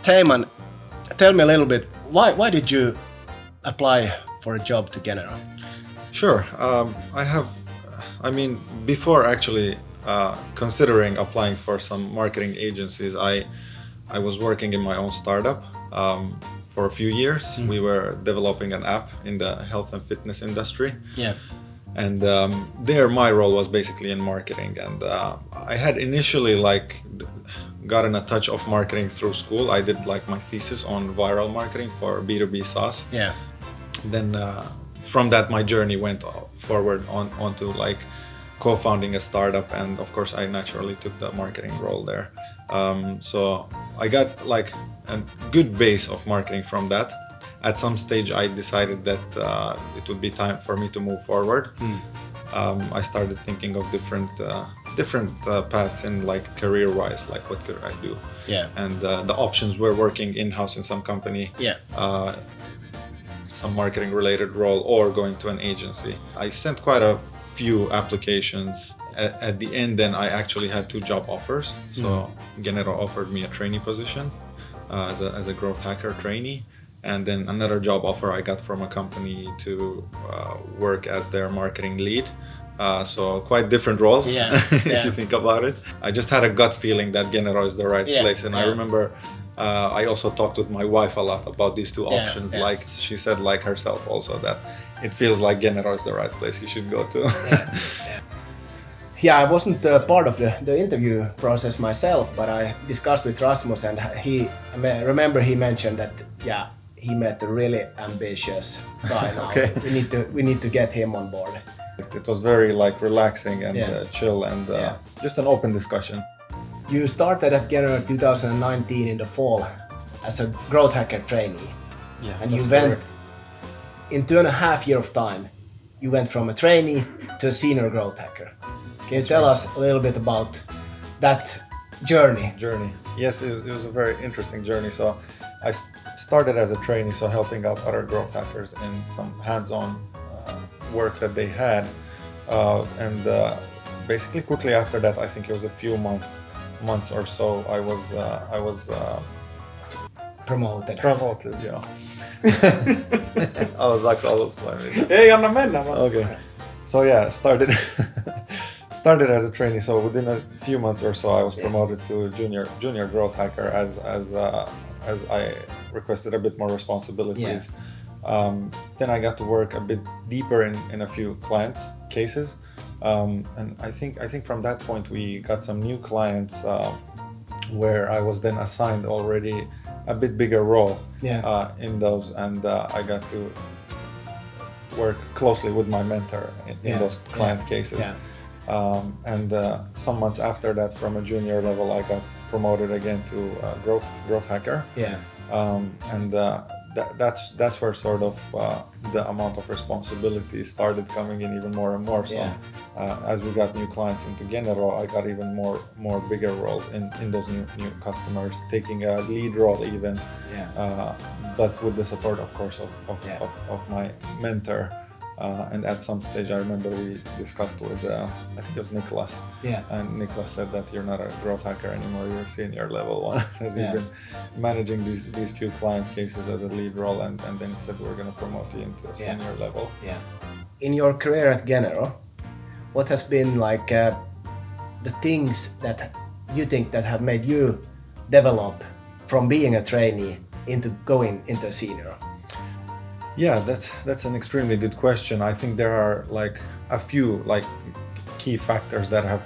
Heiman, tell me a little bit, why did you apply for a job to Genero? Sure. Before actually considering applying for some marketing agencies, I was working in my own startup for a few years. We were developing an app in the health and fitness industry. Yeah. And there my role was basically in marketing. And I had initially gotten a touch of marketing through school. I did my thesis on viral marketing for B2B SaaS. Yeah. Then from that, my journey went forward onto co-founding a startup, and of course I naturally took the marketing role there. So I got a good base of marketing from that. At some stage I decided that it would be time for me to move forward. I started thinking of different paths in career-wise, what could I do? Yeah. And the options were working in-house in some company. Yeah. Some marketing related role, or going to an agency. I sent quite a few applications. At the end then I actually had 2 job offers. So Genero offered me a trainee position as a growth hacker trainee, and then another job offer I got from a company to work as their marketing lead. So quite different roles. Yeah. If you think about it. I just had a gut feeling that Genero is the right place, and I remember I also talked with my wife a lot about these 2 options. She said herself also that it feels like Genero is the right place you should go to. Yeah, I wasn't part of the interview process myself, but I discussed with Rasmus, and I remember he mentioned that he met a really ambitious guy now. Okay. We need to get him on board. It was very relaxing and chill, and just an open discussion. You started at Genero 2019 in the fall as a growth hacker trainee. Yeah, and you went in 2.5 years of time. You went from a trainee to a senior growth hacker. Can you tell us a little bit about that journey? Yes, it was a very interesting journey. So I started as a trainee, so helping out other growth hackers in some hands-on work that they had, and basically quickly after that, I think it was a few months or so, I was promoted. Yeah. I was almost like Ei anna mennä vaan. Okay. So started as a trainee. So within a few months or so, I was promoted to junior growth hacker as I requested a bit more responsibilities. Then I got to work a bit deeper in a few clients' cases, and I think from that point we got some new clients where I was then assigned already a bit bigger role in those, and I got to work closely with my mentor in those client cases. And some months after that, from a junior level, I got promoted again to growth hacker. And that's where sort of the amount of responsibility started coming in even more and more. So as we got new clients into Genero, I got even more bigger roles in those new customers, taking a lead role even, but with the support, of course, of my mentor. And at some stage, I remember we discussed with, I think it was Niklas. And Niklas said that you're not a growth hacker anymore, you're a senior level one, as you've been managing these few client cases as a lead role. And then he said, we're going to promote you into a senior level. In your career at Genero, what has been the things that you think that have made you develop from being a trainee into going into a senior? Yeah, that's an extremely good question. I think there are a few key factors that have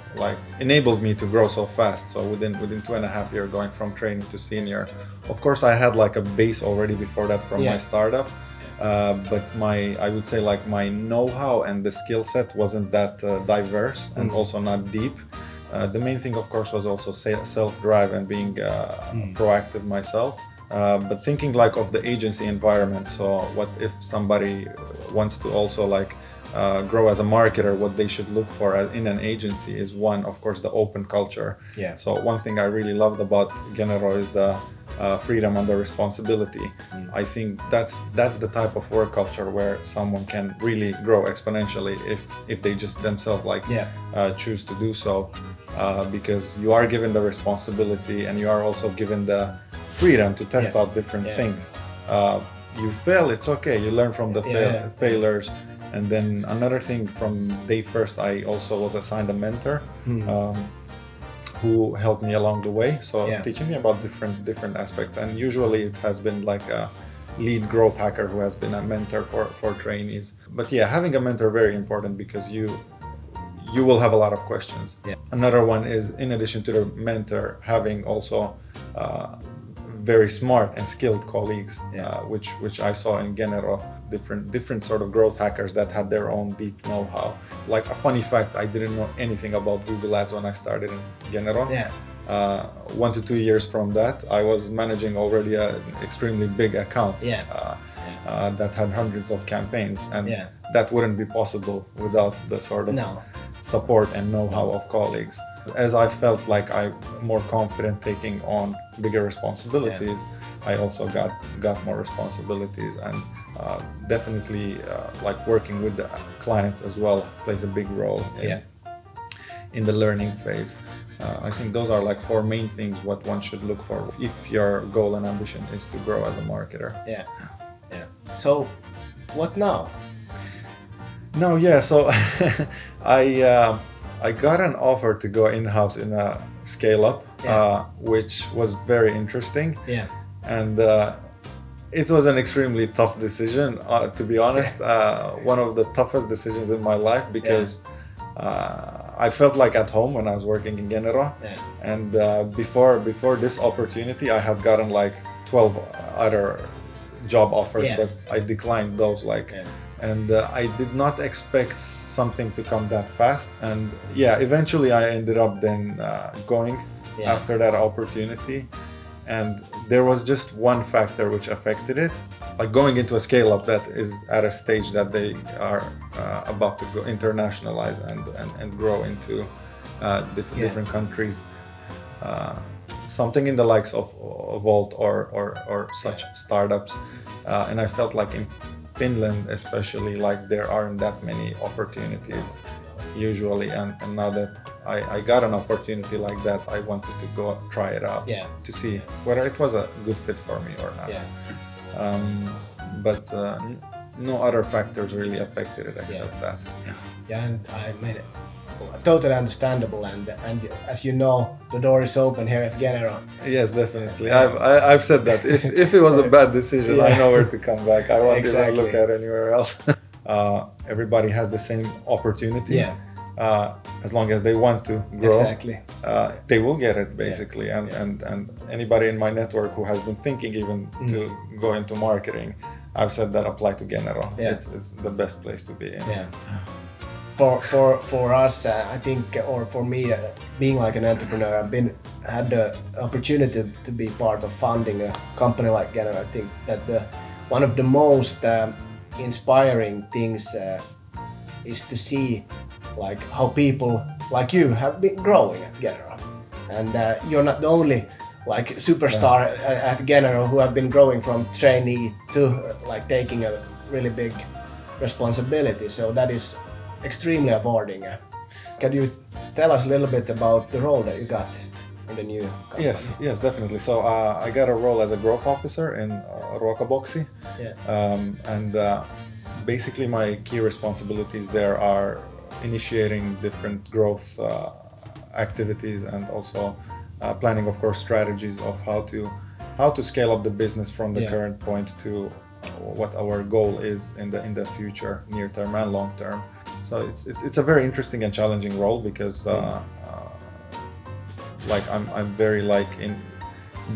enabled me to grow so fast. So within 2.5 years going from trainee to senior, of course I had a base already before that from my startup, but I would say my know-how and the skill set wasn't that diverse and also not deep. The main thing, of course, was also self-drive and being proactive myself. But thinking of the agency environment, so what if somebody wants to also grow as a marketer, what they should look for in an agency is one, of course, the open culture. So one thing I really loved about Genero is the freedom under responsibility. I think that's the type of work culture where someone can really grow exponentially if they just themselves choose to do so, because you are given the responsibility and you are also given the freedom to test out different things. You fail, it's okay. You learn from the failures. And then another thing, from day first, I also was assigned a mentor who helped me along the way. So teaching me about different aspects. And usually it has been like a lead growth hacker who has been a mentor for trainees. But yeah, having a mentor very important, because you will have a lot of questions. Another one is, in addition to the mentor, having also very smart and skilled colleagues, which I saw in Genero, different sort of growth hackers that had their own deep know-how. Like a funny fact, I didn't know anything about Google Ads when I started in Genero. 1 to 2 years from that, I was managing already an extremely big account that had hundreds of campaigns, and that wouldn't be possible without the sort of support and know-how of colleagues. As I felt like I'm more confident taking on bigger responsibilities, I also got more responsibilities, and definitely like working with the clients as well plays a big role in the learning phase. I think those are like 4 main things what one should look for if your goal and ambition is to grow as a marketer. So what now? So I got an offer to go in-house in a scale-up, which was very interesting. And it was an extremely tough decision, to be honest. One of the toughest decisions in my life, because I felt like at home when I was working in Genero. And before this opportunity, I had gotten like 12 other job offers, but I declined those. And I did not expect something to come that fast. And eventually I ended up then going after that opportunity. And there was just one factor which affected it. Like going into a scale-up that is at a stage that they are about to go internationalize and grow into different countries. Something in the likes of Volt or such startups. And I felt like in Finland especially, like there aren't that many opportunities usually, and now that I got an opportunity like that, I wanted to go try it out to see whether it was a good fit for me or not. But no other factors really affected it except that. And I made it totally understandable, and as you know, the door is open here at Genero. Yes, definitely. I've said that if it was a bad decision, I know where to come back. I won't even look at anywhere else. Everybody has the same opportunity. As long as they want to grow, they will get it basically. And anybody in my network who has been thinking even to go into marketing, I've said that apply to Genero. It's the best place to be in. For us, I think, or for me, being like an entrepreneur, I've had the opportunity to be part of founding a company like Genero. I think that one of the most inspiring things is to see like how people like you have been growing at Genero, and you're not the only like superstar at Genero who have been growing from trainee to like taking a really big responsibility. So that is extremely rewarding. Can you tell us a little bit about the role that you got in the new company? Yes, definitely. So I got a role as a growth officer in Ruokaboksi, and basically my key responsibilities there are initiating different growth activities, and also planning, of course, strategies of how to scale up the business from the current point to what our goal is in the future, near term and long term. So it's a very interesting and challenging role, because like I'm very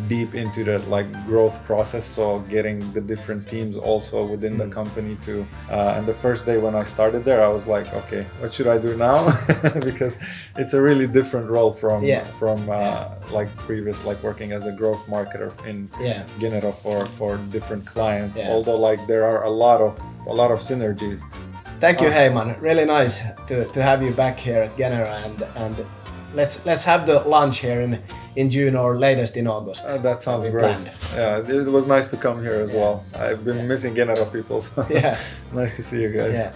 deep into the growth process, so getting the different teams also within the company to and the first day when I started there, I was like, okay, what should I do now? Because it's a really different role from previous, working as a growth marketer in Genero for different clients, although there are a lot of synergies. Thank you, Heiman. Really nice to have you back here at Genero, and let's have the lunch here in June or latest in August. That sounds great. It was nice to come here as well. I've been missing Genero people, so nice to see you guys.